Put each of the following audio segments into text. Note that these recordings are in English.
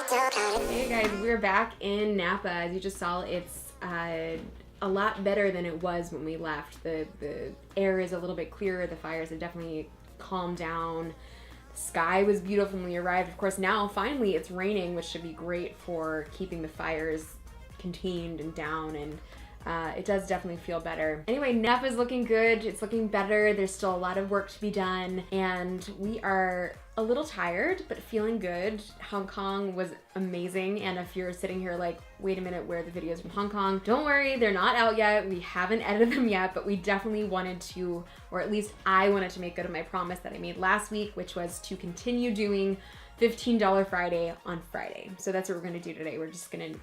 Hey guys, we're back in Napa. As you just saw, it's a lot better than it was when we left. The air is a little bit clearer. The fires have definitely calmed down. The sky was beautiful when we arrived. Of course, now finally it's raining, which should be great for keeping the fires contained and down, and it does definitely feel better. Anyway, Napa's looking good. It's looking better. There's still a lot of work to be done, and we are a little tired, but feeling good. Hong Kong was amazing, and if you're sitting here like, wait a minute, where are the videos from Hong Kong? Don't worry, they're not out yet. We haven't edited them yet, but we definitely wanted to, or at least I wanted to make good on my promise that I made last week, which was to continue doing $15 Friday on Friday. So that's what we're gonna do today. We're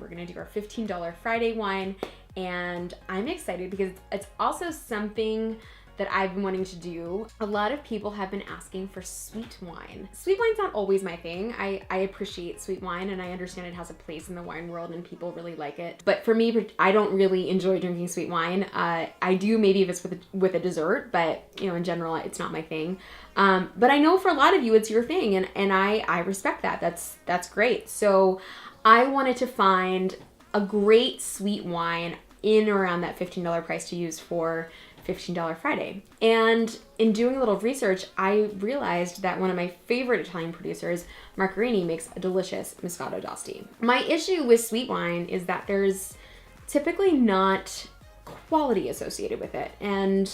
gonna do our $15 Friday wine, and I'm excited because it's also something that I've been wanting to do. A lot of people have been asking for sweet wine. Sweet wine's not always my thing. I appreciate sweet wine, and I understand it has a place in the wine world and people really like it. But for me, I don't really enjoy drinking sweet wine. I do maybe if it's with a dessert, but you know, in general, it's not my thing. But I know for a lot of you, it's your thing, and I respect that. That's great. So I wanted to find a great sweet wine in around that $15 price to use for $15 Friday. And in doing a little research, I realized that one of my favorite Italian producers, Marcarini, makes a delicious Moscato d'Asti. My issue with sweet wine is that there's typically not quality associated with it. And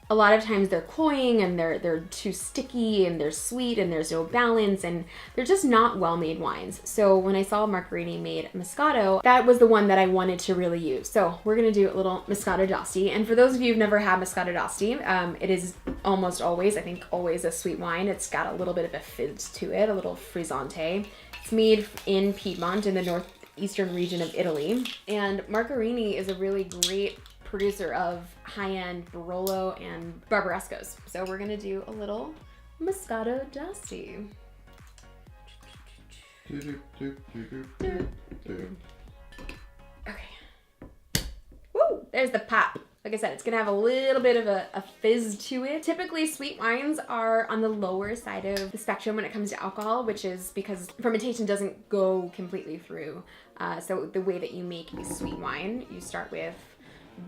a lot of times they're cloying, and they're too sticky, and they're sweet, and there's no balance, and they're just not well-made wines. So when I saw Marcarini made Moscato, that was the one that I wanted to really use. So we're gonna do a little Moscato d'Asti. And for those of you who've never had Moscato d'Asti, it is almost always, I think always, a sweet wine. It's got a little bit of a fizz to it, a little frizzante. It's made in Piedmont in the northeastern region of Italy. And Marcarini is a really great producer of high-end Barolo and Barbarescos. So we're gonna do a little Moscato d'Asti. Okay. Woo! There's the pop. Like I said, it's gonna have a little bit of a fizz to it. Typically, sweet wines are on the lower side of the spectrum when it comes to alcohol, which is because fermentation doesn't go completely through. So the way that you make a sweet wine, you start with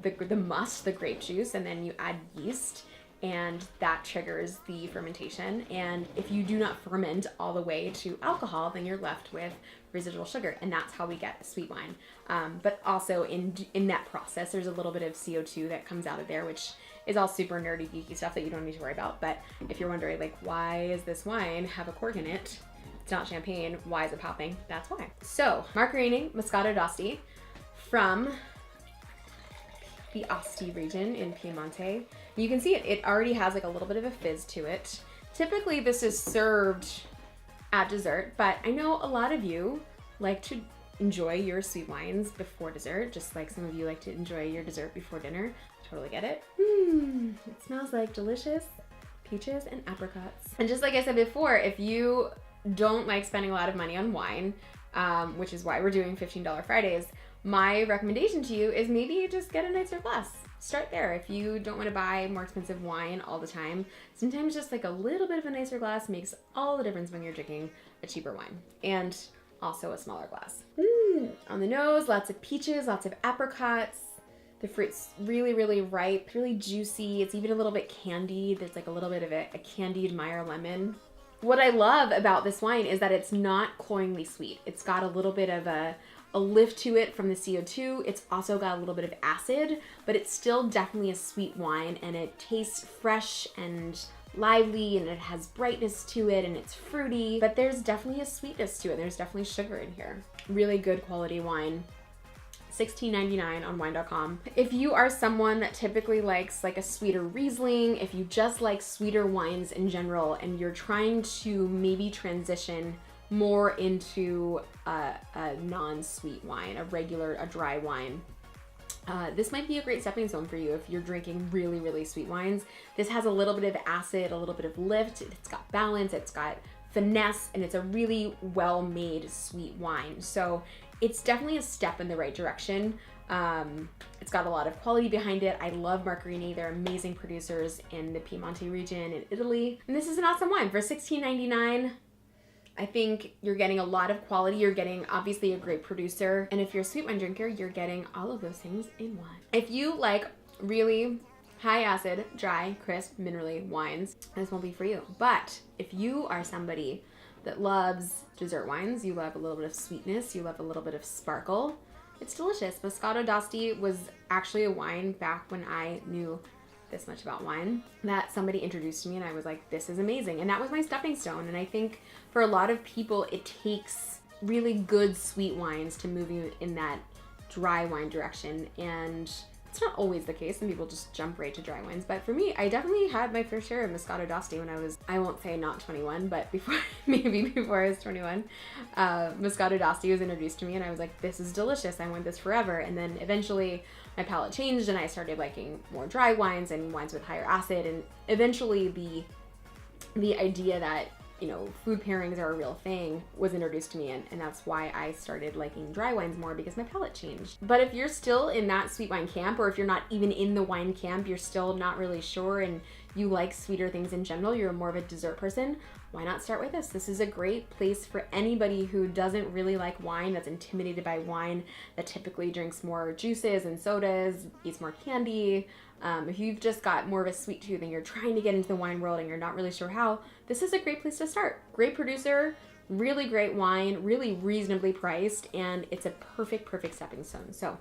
the must, the grape juice, and then you add yeast, and that triggers the fermentation. And if you do not ferment all the way to alcohol, then you're left with residual sugar, and that's how we get sweet wine. But also in that process, there's a little bit of CO2 that comes out of there, which is all super nerdy, geeky stuff that you don't need to worry about. But if you're wondering, like, why is this wine have a cork in it? It's not champagne. Why is it popping? That's why. So, Marcarini Moscato d'Asti from the ASTI region in Piemonte. You can see it already has like a little bit of a fizz to it. Typically this is served at dessert, but I know a lot of you like to enjoy your sweet wines before dessert, just like some of you like to enjoy your dessert before dinner. Totally get it. It smells like delicious peaches and apricots. And just like I said before, if you don't like spending a lot of money on wine, which is why we're doing $15 Fridays, my recommendation to you is maybe you just get a nicer glass. Start there. If you don't want to buy more expensive wine all the time, sometimes just like a little bit of a nicer glass makes all the difference when you're drinking a cheaper wine, and also a smaller glass. On the nose, lots of peaches, lots of apricots. The fruit's really, really ripe, really juicy. It's even a little bit candied. There's like a little bit of a candied Meyer lemon. What I love about this wine is that it's not cloyingly sweet. It's got a little bit of a lift to it from the CO2. It's also got a little bit of acid, but it's still definitely a sweet wine, and it tastes fresh and lively, and it has brightness to it, and it's fruity, but there's definitely a sweetness to it. There's definitely sugar in here. Really good quality wine. $16.99 on wine.com. If you are someone that typically likes like a sweeter Riesling, if you just like sweeter wines in general, and you're trying to maybe transition more into a non-sweet wine, a dry wine, this might be a great stepping stone for you if you're drinking really, really sweet wines. This has a little bit of acid, a little bit of lift, it's got balance, it's got finesse, and it's a really well-made sweet wine. So it's definitely a step in the right direction. It's got a lot of quality behind it. I love Marcarini. They're amazing producers in the Piemonte region in Italy. And this is an awesome wine for $16.99. I think you're getting a lot of quality. You're getting obviously a great producer. And if you're a sweet wine drinker, you're getting all of those things in one. If you like really high acid, dry, crisp, minerally wines, this won't be for you. But if you are somebody that loves dessert wines, you love a little bit of sweetness, you love a little bit of sparkle, it's delicious. Moscato d'Asti was actually a wine back when I knew this much about wine that somebody introduced to me, and I was like, this is amazing. And that was my stepping stone. And I think for a lot of people, it takes really good sweet wines to move you in that dry wine direction. And it's not always the case. Some people just jump right to dry wines. But for me, I definitely had my fair share of Moscato d'Asti when I was, I won't say not 21, but before, maybe before I was 21. Moscato d'Asti was introduced to me, and I was like, this is delicious. I want this forever. And then eventually my palate changed, and I started liking more dry wines and wines with higher acid. And eventually the idea that, you know, food pairings are a real thing was introduced to me, and that's why I started liking dry wines more, because my palate changed. But if you're still in that sweet wine camp, or if you're not even in the wine camp, you're still not really sure, and you like sweeter things in general, you're more of a dessert person, why not start with this? This is a great place for anybody who doesn't really like wine, that's intimidated by wine, that typically drinks more juices and sodas, eats more candy. If you've just got more of a sweet tooth and you're trying to get into the wine world and you're not really sure how, this is a great place to start. Great producer, really great wine, really reasonably priced, and it's a perfect stepping stone. So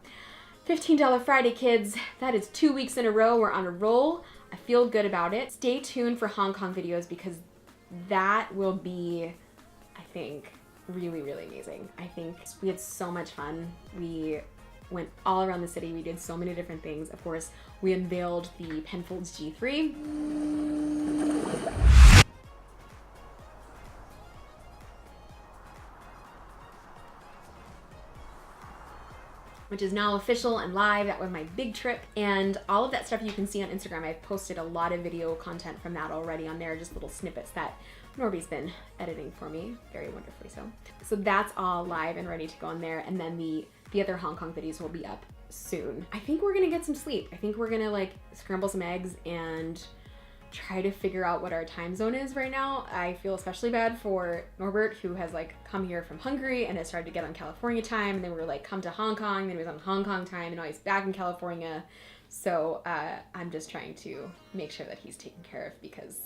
$15 Friday, kids. That is 2 weeks in a row. We're on a roll. I feel good about it. Stay tuned for Hong Kong videos, because that will be, I think, really amazing. I think we had so much fun. We went all around the city. We did so many different things. Of course, we unveiled the Penfolds G3. Which is now official and live. That was my big trip, and all of that stuff you can see on Instagram. I've posted a lot of video content from that already on there, just little snippets that Norby's been editing for me, very wonderfully so. So that's all live and ready to go on there, and then the other Hong Kong videos will be up soon. I think we're gonna get some sleep. I think we're gonna like scramble some eggs and try to figure out what our time zone is right now. I feel especially bad for Norbert, who has like come here from Hungary and has started to get on California time, and then we were like, come to Hong Kong, then he was on Hong Kong time, and now he's back in California. So I'm just trying to make sure that he's taken care of, because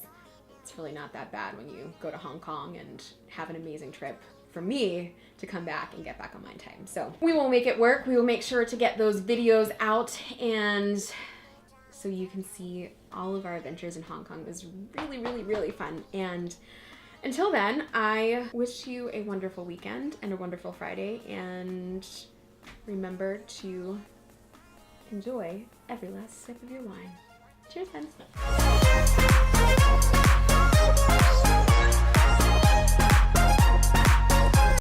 it's really not that bad when you go to Hong Kong and have an amazing trip for me to come back and get back on my time. So we will make it work. We will make sure to get those videos out, and so you can see all of our adventures in Hong Kong. It was really fun. And until then, I wish you a wonderful weekend and a wonderful Friday, and remember to enjoy every last sip of your wine. Cheers, friends.